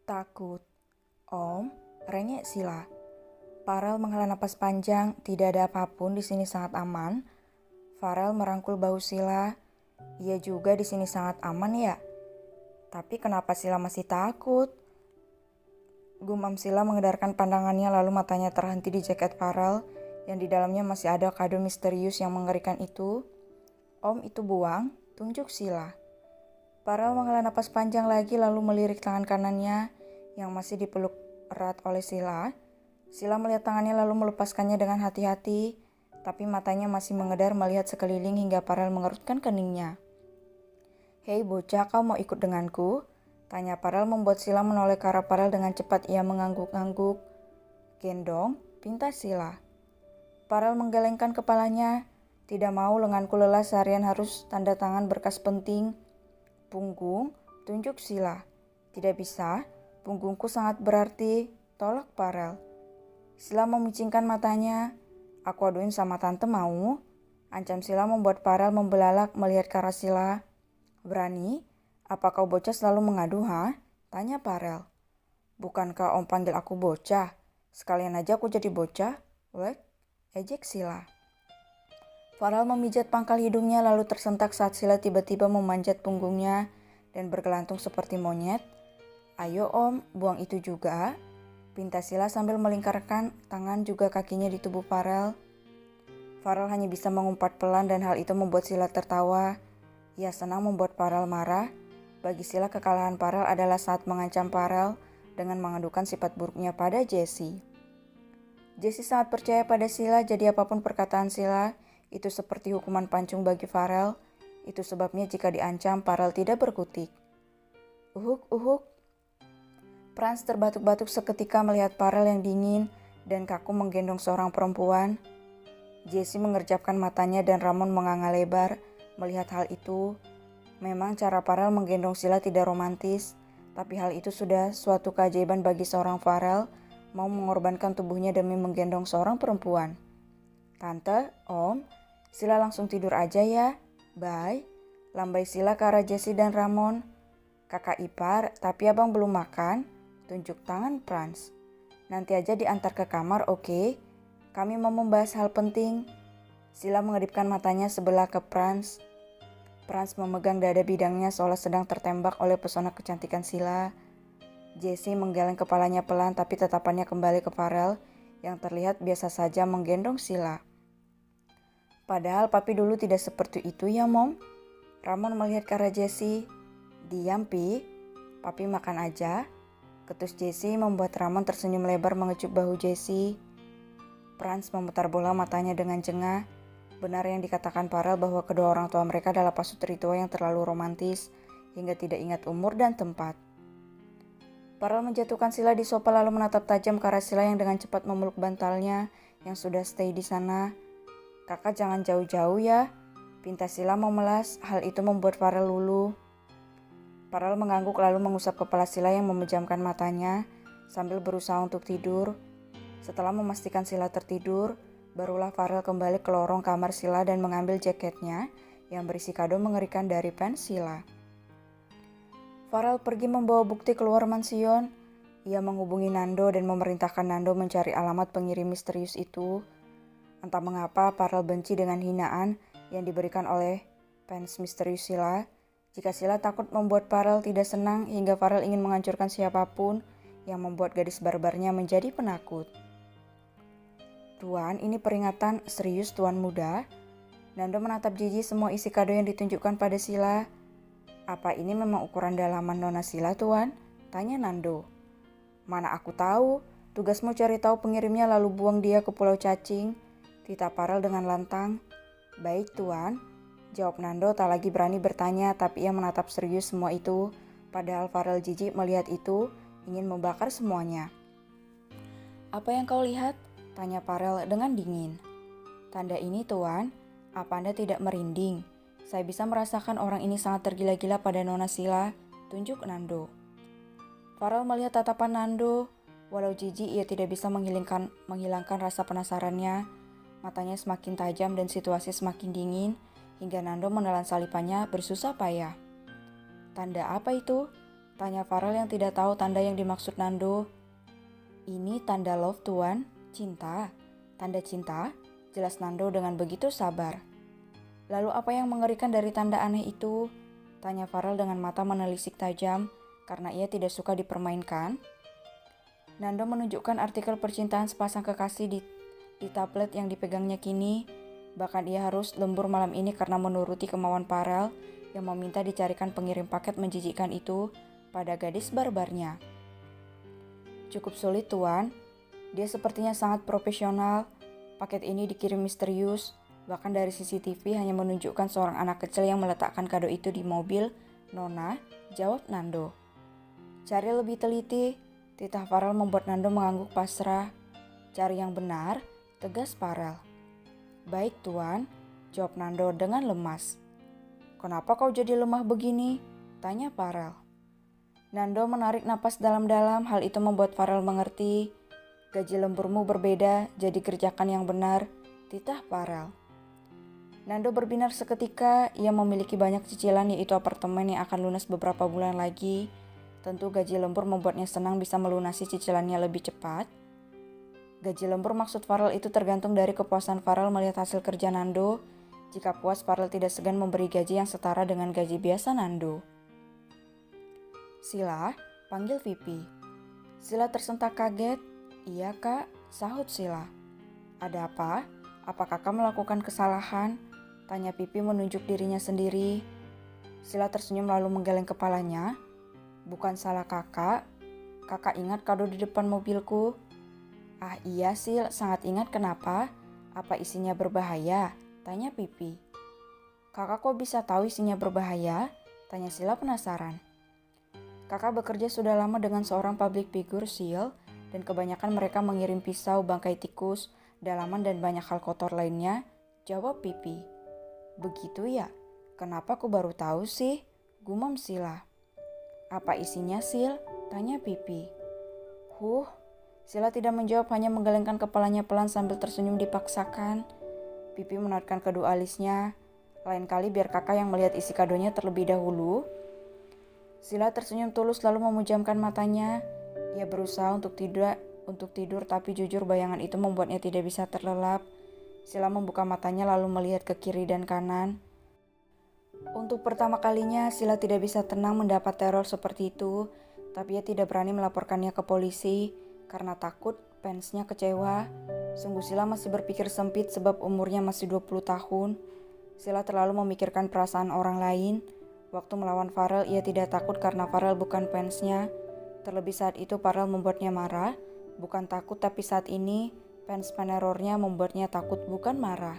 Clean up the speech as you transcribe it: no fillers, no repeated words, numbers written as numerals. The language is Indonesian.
Takut. Om, rengek Sila. Farel menghela napas panjang, tidak ada apapun di sini sangat aman. Farel merangkul bahu Sila. Iya juga di sini sangat aman ya. Tapi kenapa Sila masih takut? Gumam Sila mengedarkan pandangannya lalu matanya terhenti di jaket Farel yang di dalamnya masih ada kado misterius yang mengerikan itu. Om itu buang, tunjuk Sila. Farel menghela napas panjang lagi lalu melirik tangan kanannya yang masih dipeluk erat oleh Sila. Sila melihat tangannya lalu melepaskannya dengan hati-hati, tapi matanya masih mengedar melihat sekeliling hingga Farel mengerutkan keningnya. "Hei bocah, kau mau ikut denganku?" tanya Farel membuat Sila menoleh ke arah Farel dengan cepat ia mengangguk-angguk. "Gendong," pinta Sila. Farel menggelengkan kepalanya. "Tidak mau, lenganku lelah seharian harus tanda tangan berkas penting." "Punggung," tunjuk Sila. "Tidak bisa, punggungku sangat berarti," tolak Farel. Sila memicingkan matanya. "Aku aduin sama tante mau?" ancam Sila membuat Farel membelalak melihat ke arah Sila. "Berani? Apa kau bocah selalu mengadu, ha?" tanya Farel. "Bukankah Om panggil aku bocah? Sekalian aja aku jadi bocah." "Wek," ejek Sila. Farel memijat pangkal hidungnya lalu tersentak saat Sila tiba-tiba memanjat punggungnya dan bergelantung seperti monyet. "Ayo Om, buang itu juga," pinta Sila sambil melingkarkan tangan juga kakinya di tubuh Farel. Farel hanya bisa mengumpat pelan dan hal itu membuat Sila tertawa. Ia senang membuat Farel marah. Bagi Sila kekalahan Farel adalah saat mengancam Farel dengan mengadukan sifat buruknya pada Jessie. Jessie sangat percaya pada Sila, jadi apapun perkataan Sila itu seperti hukuman pancung bagi Farel. Itu sebabnya jika diancam Farel tidak berkutik. "Uhuk, uhuk." Franz terbatuk-batuk seketika melihat Farel yang dingin dan kaku menggendong seorang perempuan. Jessie mengerjapkan matanya dan Ramon menganga lebar melihat hal itu. Memang cara Farel menggendong Sila tidak romantis, tapi hal itu sudah suatu keajaiban bagi seorang Farel mau mengorbankan tubuhnya demi menggendong seorang perempuan. "Tante, Om, Sila langsung tidur aja ya. Bye," lambai Sila ke arah Jessie dan Ramon. "Kakak ipar, tapi abang belum makan," tunjuk tangan Franz. "Nanti aja diantar ke kamar, oke? Kami mau membahas hal penting." Sila mengedipkan matanya sebelah ke Franz. Franz memegang dada bidangnya seolah sedang tertembak oleh pesona kecantikan Sila. Jessie menggeleng kepalanya pelan tapi tatapannya kembali ke Farel yang terlihat biasa saja menggendong Sila. "Padahal papi dulu tidak seperti itu ya, Mom?" Ramon melihat ke arah Jessie. "Diam, Pi. Papi makan aja." Ketus Jessie membuat Ramon tersenyum lebar mengecup bahu Jessie. Franz memutar bola matanya dengan jengah. Benar yang dikatakan Farel bahwa kedua orang tua mereka adalah pasutri tua yang terlalu romantis hingga tidak ingat umur dan tempat. Farel menjatuhkan Sila di sofa lalu menatap tajam ke arah Sila yang dengan cepat memeluk bantalnya yang sudah stay di sana. "Kakak jangan jauh-jauh ya," pinta Sila memelas. Hal itu membuat Farel luluh. Farel mengangguk lalu mengusap kepala Sila yang memejamkan matanya sambil berusaha untuk tidur. Setelah memastikan Sila tertidur, barulah Farel kembali ke lorong kamar Sila dan mengambil jaketnya yang berisi kado mengerikan dari fans Sila. Farel pergi membawa bukti keluar mansion. Ia menghubungi Nando dan memerintahkan Nando mencari alamat pengirim misterius itu. Entah mengapa Farel benci dengan hinaan yang diberikan oleh fans misterius Sila. Jika Sila takut membuat Farel tidak senang hingga Farel ingin menghancurkan siapapun yang membuat gadis barbarnya menjadi penakut. "Tuan, ini peringatan serius Tuan muda." Nando menatap jijik semua isi kado yang ditunjukkan pada Sila. "Apa ini memang ukuran dalaman Nona Sila, Tuan?" tanya Nando. "Mana aku tahu, tugasmu cari tahu pengirimnya lalu buang dia ke pulau cacing," tita Farel dengan lantang. "Baik Tuan," jawab Nando tak lagi berani bertanya tapi ia menatap serius semua itu. Padahal Farel jijik melihat itu, ingin membakar semuanya. "Apa yang kau lihat?" Tanya Farel dengan dingin. Tanda ini tuan, apa Anda tidak merinding? Saya bisa merasakan orang ini sangat tergila-gila pada Nona Sila, tunjuk Nando. Farel melihat tatapan Nando, walau jijik ia tidak bisa menghilangkan rasa penasarannya. Matanya semakin tajam dan situasi semakin dingin, hingga Nando menelan salipannya bersusah payah. Tanda apa itu? Tanya Farel yang tidak tahu tanda yang dimaksud Nando. Ini tanda love tuan, cinta. Tanda cinta? Jelas Nando dengan begitu sabar. Lalu apa yang mengerikan dari tanda aneh itu? Tanya Farel dengan mata menelisik tajam karena ia tidak suka dipermainkan. Nando menunjukkan artikel percintaan sepasang kekasih di tablet yang dipegangnya kini. Bahkan ia harus lembur malam ini karena menuruti kemauan Farel yang meminta dicarikan pengirim paket menjijikkan itu pada gadis barbarnya. Cukup sulit tuan, dia sepertinya sangat profesional. Paket ini dikirim misterius. Bahkan dari CCTV hanya menunjukkan seorang anak kecil yang meletakkan kado itu di mobil. Nona, jawab Nando. Cari lebih teliti, titah Farel membuat Nando mengangguk pasrah. Cari yang benar, tegas Farel. Baik tuan, jawab Nando dengan lemas. Kenapa kau jadi lemah begini? Tanya Farel. Nando menarik napas dalam-dalam, hal itu membuat Farel mengerti. Gaji lemburmu berbeda, jadi kerjakan yang benar, titah Farel. Nando berbinar seketika, ia memiliki banyak cicilan yaitu apartemen yang akan lunas beberapa bulan lagi. Tentu gaji lembur membuatnya senang bisa melunasi cicilannya lebih cepat. Gaji lembur maksud Farel itu tergantung dari kepuasan Farel melihat hasil kerja Nando. Jika puas, Farel tidak segan memberi gaji yang setara dengan gaji biasa Nando. Sila, panggil Vipi. Sila tersentak kaget. Iya kak, sahut Sila. Ada apa? Apa kakak melakukan kesalahan? Tanya Pipi menunjuk dirinya sendiri. Sila tersenyum lalu menggeleng kepalanya. Bukan salah kakak. Kakak ingat kado di depan mobilku? Ah iya Sil, sangat ingat kenapa? Apa isinya berbahaya? Tanya Pipi. Kakak kok bisa tahu isinya berbahaya? Tanya Sila penasaran. Kakak bekerja sudah lama dengan seorang public figure Sil, dan kebanyakan mereka mengirim pisau, bangkai tikus, dalaman dan banyak hal kotor lainnya, jawab Pipi. Begitu ya? Kenapa aku baru tahu sih? Gumam Sila. Apa isinya Sil? Tanya Pipi. Sila tidak menjawab, hanya menggelengkan kepalanya pelan sambil tersenyum dipaksakan. Pipi menarikkan kedua alisnya. Lain kali biar kakak yang melihat isi kadonya terlebih dahulu. Sila tersenyum tulus lalu memejamkan matanya. Ia berusaha untuk tidur tapi jujur bayangan itu membuatnya tidak bisa terlelap. Sila membuka matanya lalu melihat ke kiri dan kanan. Untuk pertama kalinya Sila tidak bisa tenang mendapat teror seperti itu, tapi ia tidak berani melaporkannya ke polisi karena takut fansnya kecewa. Sungguh Sila masih berpikir sempit sebab umurnya masih 20 tahun. Sila terlalu memikirkan perasaan orang lain. Waktu melawan Farel ia tidak takut karena Farel bukan fansnya. Terlebih saat itu Farel membuatnya marah. Bukan takut tapi saat ini fans penerornya membuatnya takut bukan marah.